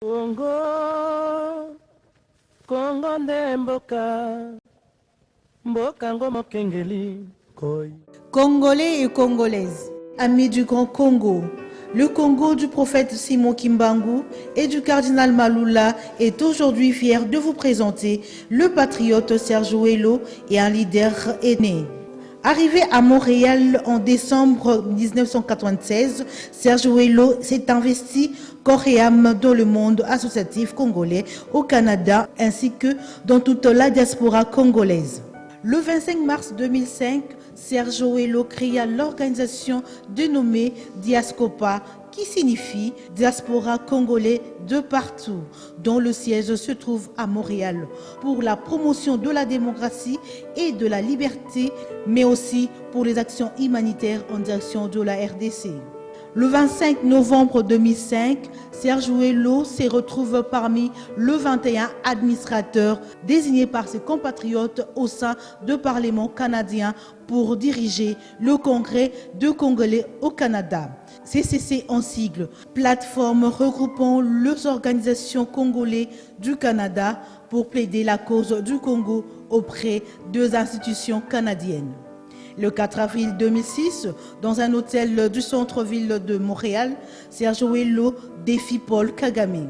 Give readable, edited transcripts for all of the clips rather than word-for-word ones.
Congo, Congo nde mboka, mboka ngo mokengeli koi. Congolais et Congolaises, amis du Grand Congo, le Congo du prophète Simon Kimbangu et du cardinal Malula est aujourd'hui fier de vous présenter le patriote Serge Ouello et un leader aîné. Arrivé à Montréal en décembre 1996, Serge Ouello s'est investi corps et âme dans le monde associatif congolais au Canada ainsi que dans toute la diaspora congolaise. Le 25 mars 2005, Serge Ouello créa l'organisation dénommée Diascopa, qui signifie Diaspora congolais de partout, dont le siège se trouve à Montréal, pour la promotion de la démocratie et de la liberté, mais aussi pour les actions humanitaires en direction de la RDC. Le 25 novembre 2005, Serge Ouello se retrouve parmi le 21 administrateurs désignés par ses compatriotes au sein du Parlement canadien pour diriger le Congrès de Congolais au Canada. CCC en sigle, plateforme regroupant les organisations congolaises du Canada pour plaider la cause du Congo auprès des institutions canadiennes. Le 4 avril 2006, dans un hôtel du centre-ville de Montréal, Serge Ouello défie Paul Kagame.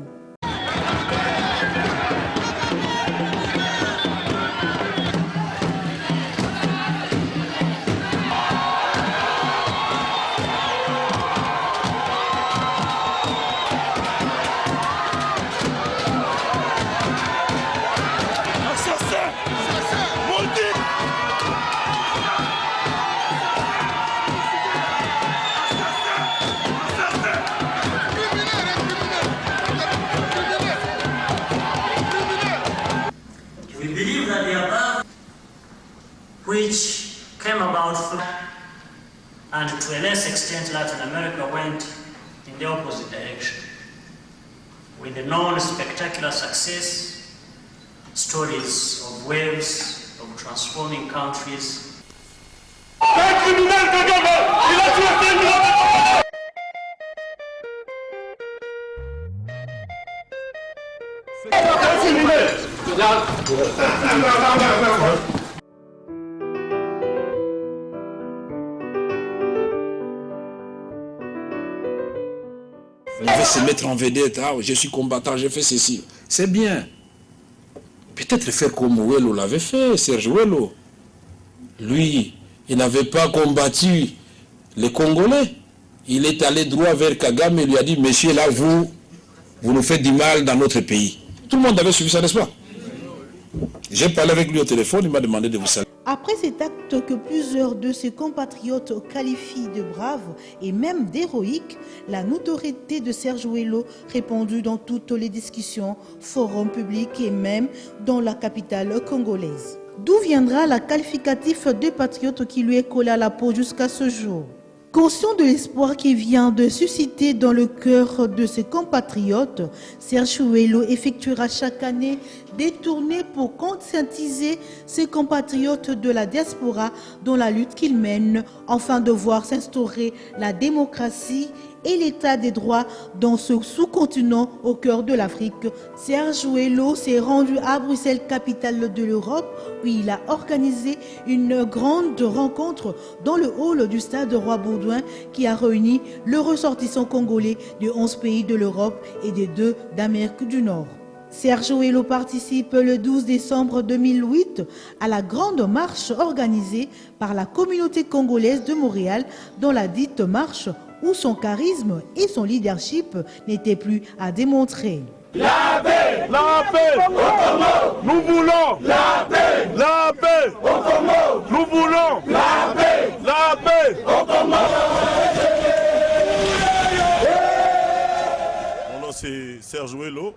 Which came about through, and to a less extent Latin America went in the opposite direction, with the known spectacular success, stories of waves of transforming countries. Il veut se mettre en vedette, ah, je suis combattant, je fais ceci. C'est bien. Peut-être faire comme Ouello l'avait fait, Serge Ouello. Lui, il n'avait pas combattu les Congolais. Il est allé droit vers Kagame et lui a dit, monsieur, là, vous nous faites du mal dans notre pays. Tout le monde avait suivi ça, n'est-ce pas? J'ai parlé avec lui au téléphone, il m'a demandé de vous saluer. Après cet acte que plusieurs de ses compatriotes qualifient de brave et même d'héroïque, la notoriété de Serge Ouello répandue dans toutes les discussions, forums publics et même dans la capitale congolaise. D'où viendra la qualificatif de patriote qui lui est collé à la peau jusqu'à ce jour? Conscient de l'espoir qui vient de susciter dans le cœur de ses compatriotes, Serge Ouello effectuera chaque année des tournées pour conscientiser ses compatriotes de la diaspora dans la lutte qu'il mène, afin de voir s'instaurer la démocratie et l'état des droits dans ce sous-continent au cœur de l'Afrique. Serge Ouello s'est rendu à Bruxelles, capitale de l'Europe, où il a organisé une grande rencontre dans le hall du stade Roi-Baudouin qui a réuni le ressortissant congolais de 11 pays de l'Europe et de 2 d'Amérique du Nord. Serge Ouello participe le 12 décembre 2008 à la grande marche organisée par la communauté congolaise de Montréal, dans la dite marche où son charisme et son leadership n'étaient plus à démontrer. La paix, la paix, au Congo. Nous voulons la paix, la paix, au Congo. Nous voulons la paix, au Congo. Mon nom c'est Serge Ouello.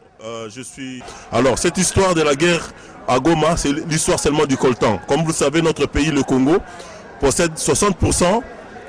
Je suis. Alors cette histoire de la guerre à Goma, c'est l'histoire seulement du coltan. Comme vous le savez, notre pays, le Congo, possède 60%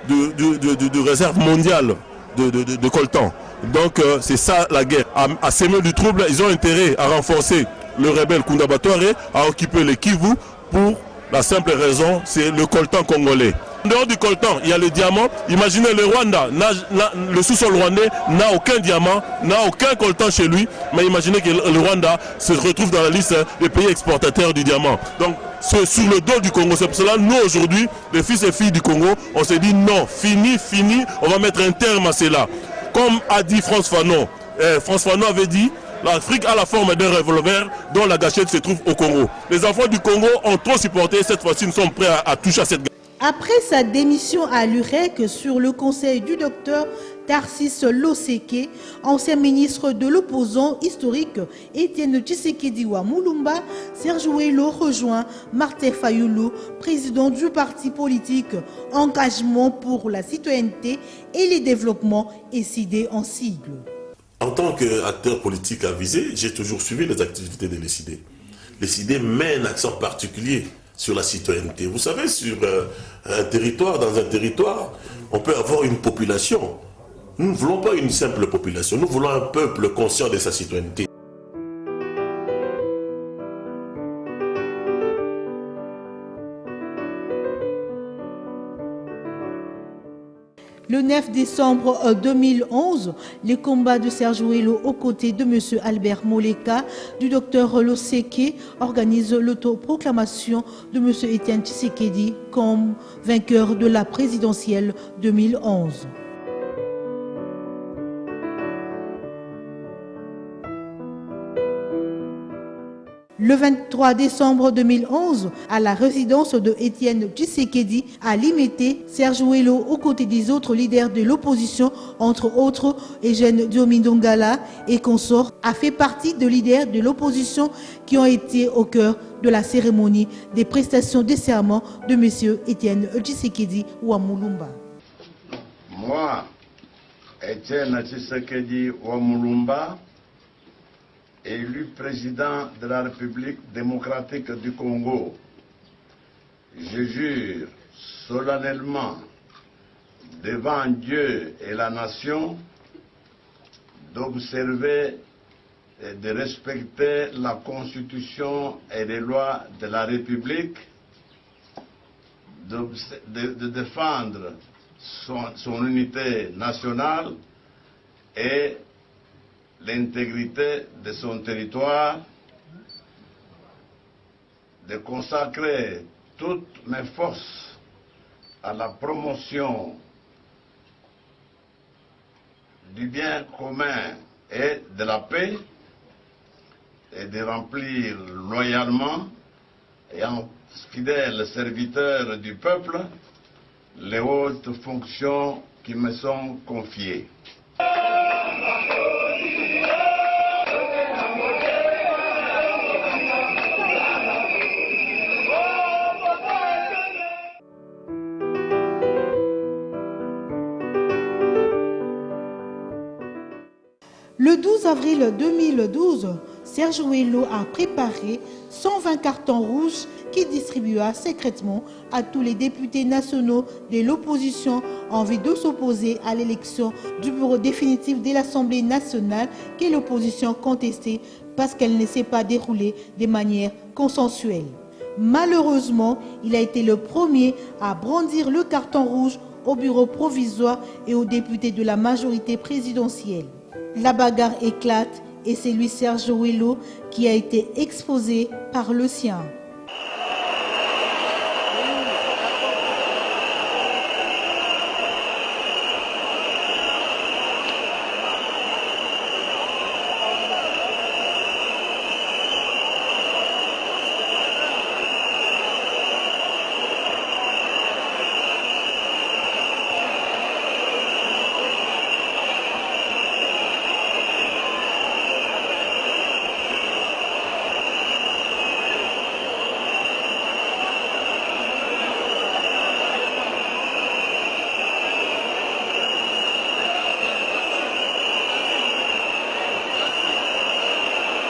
de réserve mondiale de coltan. Donc c'est ça la guerre. À semer du trouble, ils ont intérêt à renforcer le rebelle Kundabatware, à occuper les Kivu pour la simple raison, c'est le coltan congolais. En dehors du coltan, il y a le diamant. Imaginez le Rwanda, le sous-sol rwandais n'a aucun diamant, n'a aucun coltan chez lui. Mais imaginez que le Rwanda se retrouve dans la liste des pays exportateurs du diamant. Donc c'est sur le dos du Congo. C'est pour cela nous aujourd'hui, les fils et filles du Congo, on s'est dit non, fini, on va mettre un terme à cela. Comme a dit François Fanon. François Fanon avait dit l'Afrique a la forme d'un revolver dont la gâchette se trouve au Congo. Les enfants du Congo ont trop supporté, cette fois-ci nous sommes prêts à toucher à cette gâchette. Après sa démission à l'UREC sur le conseil du docteur Tarcisse Loseke, ancien ministre de l'opposant historique Étienne Tshisekedi Wamulumba, Serge Ouello rejoint Martin Fayoulou, président du parti politique Engagement pour la citoyenneté et les développements, SID en sigle. En tant qu'acteur politique avisé, j'ai toujours suivi les activités de l'SID. L'SID met un accent particulier sur la citoyenneté. Vous savez, sur un territoire, dans un territoire, on peut avoir une population. Nous ne voulons pas une simple population, nous voulons un peuple conscient de sa citoyenneté. Le 9 décembre 2011, les combats de Serge Ouello aux côtés de M. Albert Moleka, du Dr Loseke, organisent l'autoproclamation de M. Étienne Tshisekedi comme vainqueur de la présidentielle 2011. Le 23 décembre 2011, à la résidence de Étienne Tshisekedi à Limete, Serge Ouello, aux côtés des autres leaders de l'opposition, entre autres Eugène Diomindongala et consorts, a fait partie des leaders de l'opposition qui ont été au cœur de la cérémonie des prestations de serment de M. Étienne Tshisekedi Wamulumba. Moi, Étienne Tshisekedi Wamulumba, élu président de la République démocratique du Congo, je jure solennellement devant Dieu et la nation d'observer et de respecter la Constitution et les lois de la République, de défendre son unité nationale et l'intégrité de son territoire, de consacrer toutes mes forces à la promotion du bien commun et de la paix, et de remplir loyalement et en fidèle serviteur du peuple les hautes fonctions qui me sont confiées. Le 12 avril 2012, Serge Ouello a préparé 120 cartons rouges qu'il distribua secrètement à tous les députés nationaux de l'opposition en vue de s'opposer à l'élection du bureau définitif de l'Assemblée nationale que l'opposition contestait parce qu'elle ne s'est pas déroulée de manière consensuelle. Malheureusement, il a été le premier à brandir le carton rouge au bureau provisoire et aux députés de la majorité présidentielle. La bagarre éclate et c'est lui, Serge Ouello, qui a été exposé par le sien.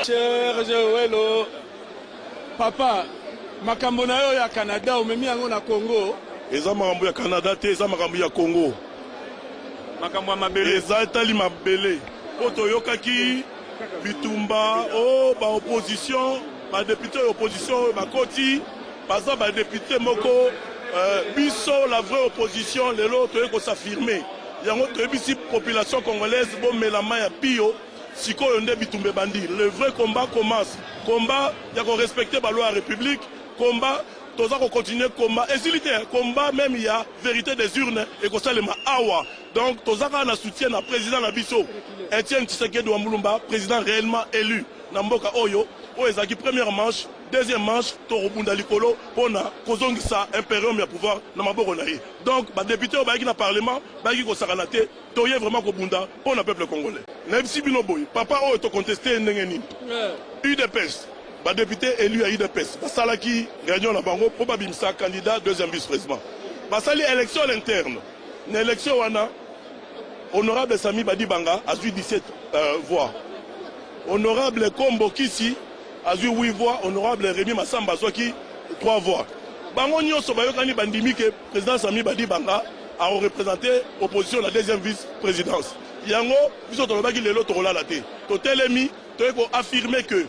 Serge Ouello, papa, makambo na yo ya Canada omemi yango na Congo. Eza makambo ya Canada te, eza makambo ya Congo. Makambo ya mabele. Eza etali mabele. Po toyokaki bitumba ba opposition, ba député opposition bakoti, baza ba député moko biso la vraie opposition lelo toyeko s'affirmer yango toyebisi population congolaise bomela mai ya pio sikoyo nde bitumbe bandi. Le vrai combat commence, combat ya ko respecter ba loi ya république, combat toza ko continuer combat esilité, combat même il y a vérité des urnes et ko salema awa. Donc toza ka na soutien na président na biso Etienne Tshisekedi wa Mulumba, président réellement élu na mboka oyo oyo ezaki première manche. Deuxième manche, Torobunda Likolo, pour kozongisa impérium ya pouvoir na maboko na ye. Donc, les députés au Baïki na Parlement, Baïki ko saranate, toye vraiment Kobunda pour le peuple congolais. Nebsi Binoboy, papa o to contesté n'engeni. UDPS, les députés élus à UDPS, Basalaki gagnant la bango, probablement candidat deuxième vice-président. Basali élection interne, une élection wana, honorable Sami Badi Banga a eu 17 voix. Honorable Kombo Kisi a eu 8 voix, honorable Rémi Massamba Zwaki 3 voix. Bango nyonso bayokani bandimi que président Sami Badi Banga a représenté l'opposition à la deuxième vice-présidence. Yango, biso tolobaki lelo torola la té. Totelemi, toyeko affirmer que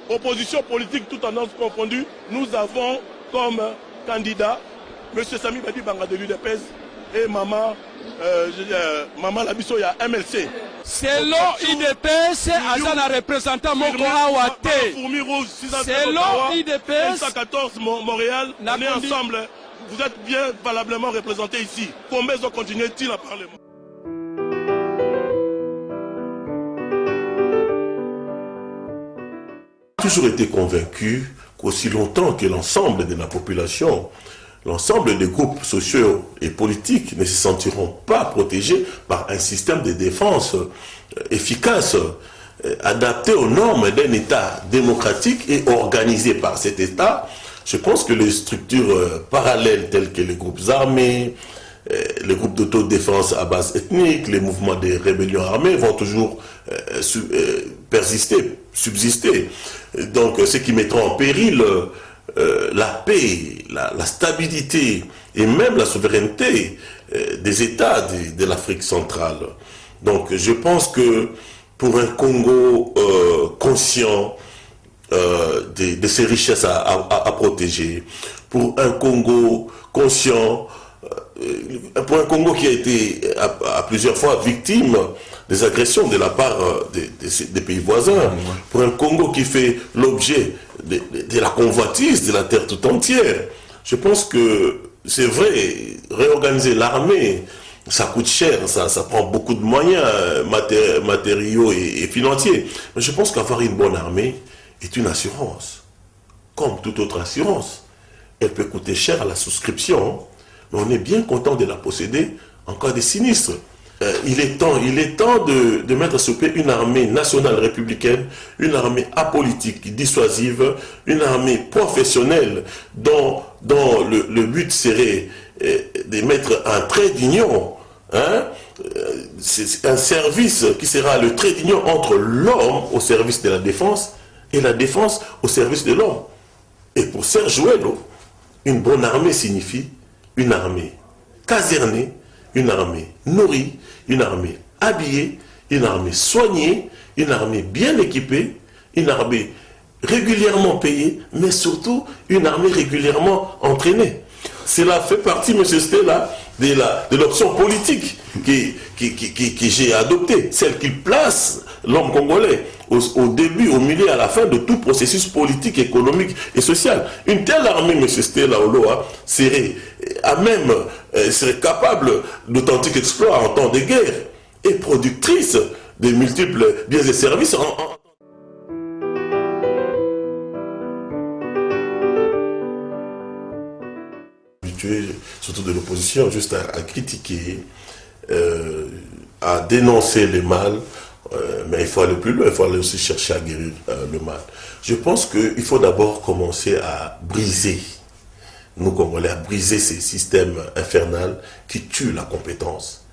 opposition politique toute tendance confondue, nous avons comme candidat M. Sami Badi Banga de l'UDPS et maman maman Labiso ya MLC. Selon IDPS, Azana représentant Moko Awate. Selon IDPS, 114 Montréal, on est ensemble. Vous êtes bien valablement représentés ici. Combien ont continué-ils à parler? J'ai toujours été convaincu qu'aussi longtemps que l'ensemble de la population, l'ensemble des groupes sociaux et politiques ne se sentiront pas protégés par un système de défense efficace, adapté aux normes d'un État démocratique et organisé par cet État. Je pense que les structures parallèles telles que les groupes armés, les groupes d'autodéfense à base ethnique, les mouvements de rébellion armée vont toujours persister, subsister. Donc ce qui mettra en péril la paix, la stabilité et même la souveraineté des États de l'Afrique centrale. Donc je pense que pour un Congo conscient de ses richesses à protéger, pour un Congo conscient, pour un Congo qui a été à plusieurs fois victime des agressions de la part des pays voisins, pour un Congo qui fait l'objet de la convoitise de la terre tout entière. Je pense que c'est vrai, réorganiser l'armée, ça coûte cher, ça prend beaucoup de moyens matériaux et financiers. Mais je pense qu'avoir une bonne armée est une assurance. Comme toute autre assurance, elle peut coûter cher à la souscription, mais on est bien content de la posséder en cas de sinistre. Il est temps de mettre sur pied une armée nationale républicaine, une armée apolitique, dissuasive, une armée professionnelle dont le but serait de mettre un trait d'union. C'est un service qui sera le trait d'union entre l'homme au service de la défense et la défense au service de l'homme. Et pour Serge Ouello, une bonne armée signifie une armée casernée, une armée nourrie, une armée habillée, une armée soignée, une armée bien équipée, une armée régulièrement payée, mais surtout une armée régulièrement entraînée. Cela fait partie, M. Stella, de l'option politique que j'ai adoptée, celle qui place l'homme congolais au début, au milieu, à la fin de tout processus politique, économique et social. Une telle armée, M. Stella Oloa, serait capable d'authentiques exploits en temps de guerre et productrice de multiples biens et services. Surtout de l'opposition, juste à critiquer, à dénoncer le mal, mais il faut aller plus loin, il faut aller aussi chercher à guérir le mal. Je pense qu'il faut d'abord commencer à briser, nous Congolais, à briser ces systèmes infernaux qui tuent la compétence,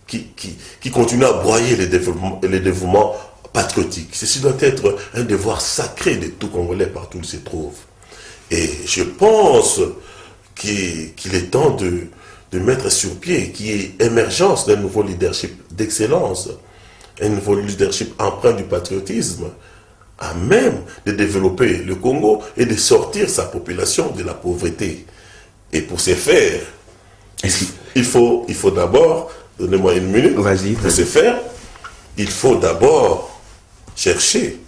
qui continuent à broyer les dévouements patriotiques. Ceci doit être un devoir sacré de tout Congolais partout où il se trouve. Et je pense qu'il est temps de mettre sur pied, qu'il y ait émergence d'un nouveau leadership d'excellence, un nouveau leadership empreint du patriotisme, à même de développer le Congo et de sortir sa population de la pauvreté. Et pour ce faire, il faut d'abord, donnez-moi une minute, pour ce faire, il faut d'abord chercher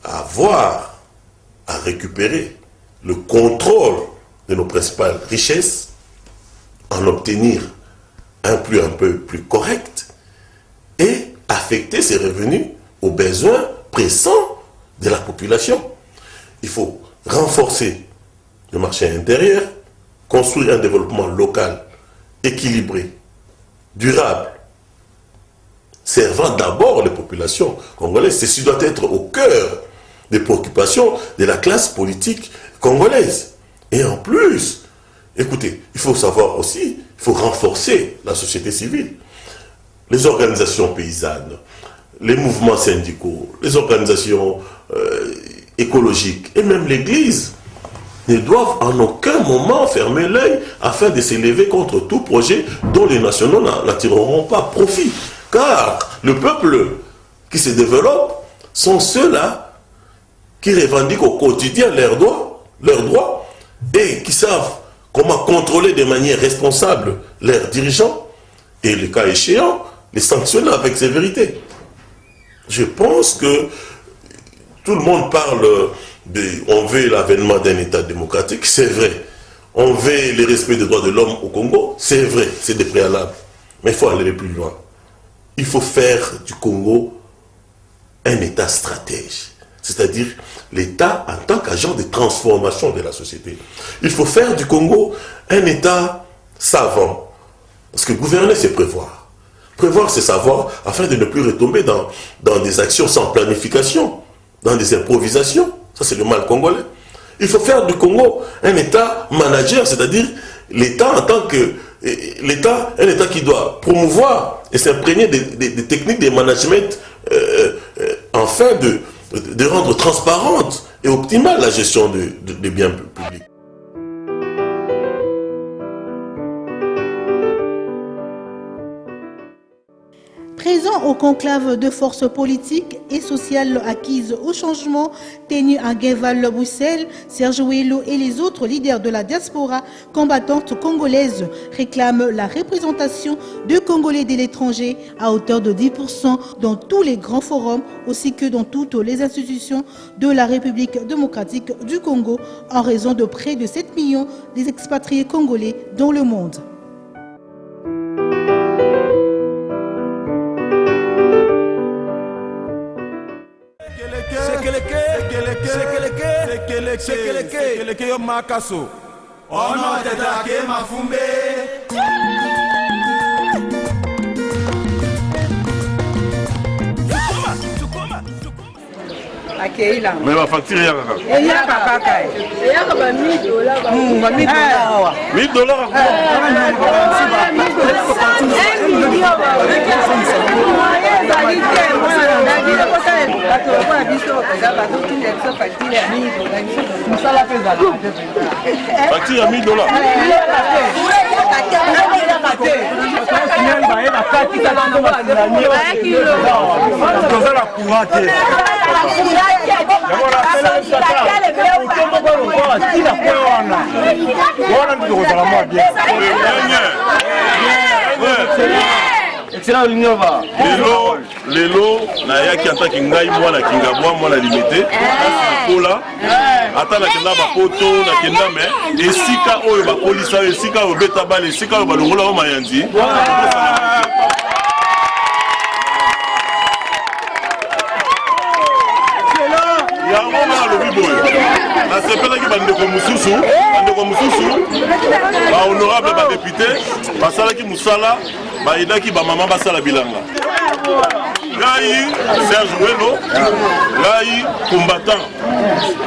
à avoir, à récupérer le contrôle de nos principales richesses, en obtenir un peu plus correct et affecter ces revenus aux besoins pressants de la population. Il faut renforcer le marché intérieur, construire un développement local équilibré, durable, servant d'abord les populations congolaises. Ceci doit être au cœur des préoccupations de la classe politique congolaise. Et en plus, écoutez, il faut savoir aussi, il faut renforcer la société civile, les organisations paysannes, les mouvements syndicaux, les organisations écologiques et même l'Église ne doivent en aucun moment fermer l'œil afin de s'élever contre tout projet dont les nationaux n'en tireront pas profit. Car le peuple qui se développe sont ceux-là qui revendiquent au quotidien leurs droits et qui savent comment contrôler de manière responsable leurs dirigeants et, le cas échéant, les sanctionner avec sévérité. Je pense que tout le monde parle on veut l'avènement d'un État démocratique, c'est vrai. On veut le respect des droits de l'homme au Congo, c'est vrai, c'est des préalables. Mais il faut aller plus loin. Il faut faire du Congo un État stratège, c'est-à-dire l'État en tant qu'agent de transformation de la société. Il faut faire du Congo un État savant, parce que gouverner, c'est prévoir. Prévoir, c'est savoir, afin de ne plus retomber dans des actions sans planification, dans des improvisations. Ça, c'est le mal congolais. Il faut faire du Congo un État manager, c'est-à-dire l'État en tant que... un État qui doit promouvoir et s'imprégner des techniques de management afin de rendre transparente et optimale la gestion des biens publics. Présent au conclave de forces politiques et sociales acquises au changement tenu à Guinval-Bruxelles, Serge Ouello et les autres leaders de la diaspora combattante congolaise réclament la représentation de Congolais de l'étranger à hauteur de 10% dans tous les grands forums ainsi que dans toutes les institutions de la République démocratique du Congo en raison de près de 7 millions des expatriés congolais dans le monde. Sekeleke yo makaso ono tetake mafumbe mais ma facture ya kaka. Et ya papa kai. Et ya ba $1000. Ba $1000. $1000 facture ya $1000. Lelo na yaki ataki ngai mwana kingabwa mwana limité kola ata na kenda ba poto na kenda me esika oyo ba polisa esika oyo beta bale esika oyo balongola o mayanzi yango na lobi boyo nasepelaki bandeko mosusu bahonorable badepute basalaki mosala bayedaki bamama basala bilanga ngai Serge Ouello ngai combattant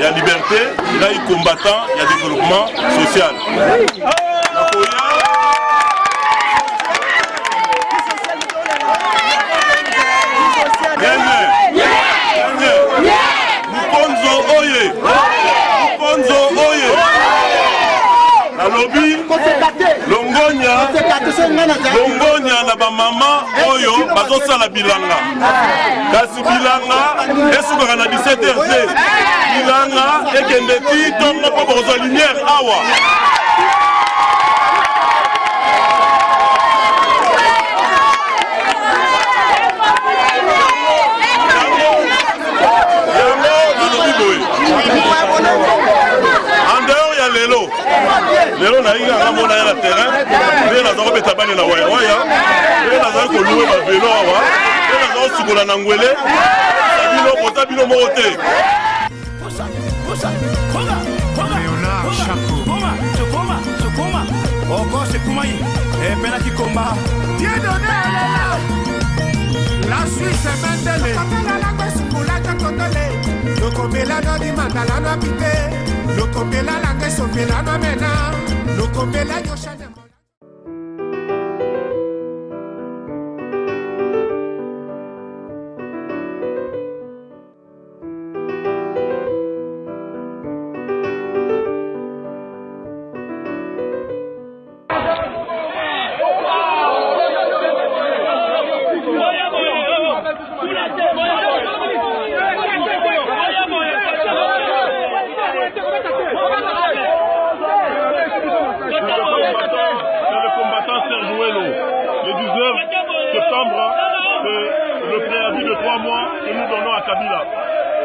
ya liberté ngai combattant ya développement social nalobi longonya na bamama oyo bazosala bilanga kasi bilanga esukaka na 17h bilanga ekende ti ntongo mpo bokozwa lumière awa lelo naingi anga mona ya na terrain nde naza kobeta bani na wayawaya nde nazali koluwe bavelo awa nde naza kosukola na ngwele bino kota bino moko te. Oko se kumai, pena qui combat. Dieu donné la Suisse Mendele. La Sukula Kakotole. Le Kobela no di Mandala no habité. Le Kobela la Sofela no mena. Le Kobela Yoshane. Kabila.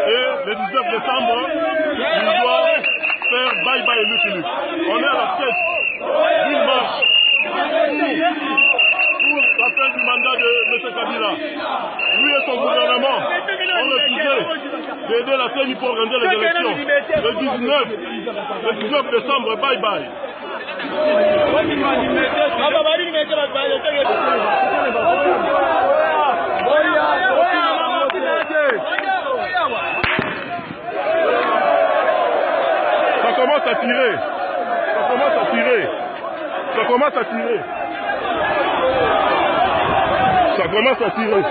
Et le 19 décembre, il doit faire bye-bye et Luc. On est à la tête d'une marche pour la fin du mandat de M. Kabila. Lui et son gouvernement ont refusé d'aider la CENI pour organiser les élections. Le 19 décembre, bye-bye. Ça commence à tirer. Ça commence à tirer. Ça commence à tirer. Ça commence à tirer.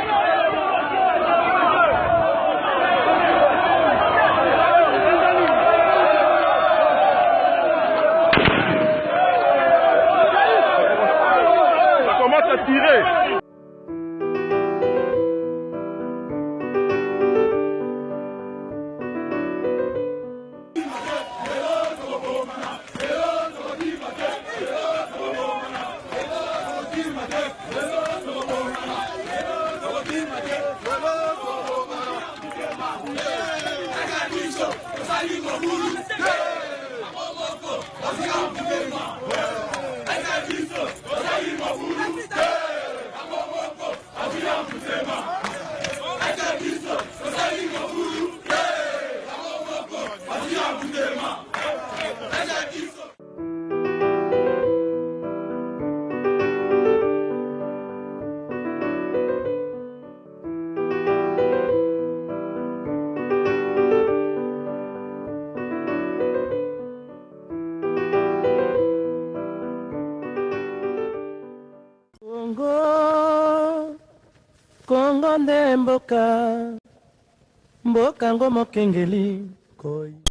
Ça commence à tirer. Kongo nde mboka ngo mokengeli koi.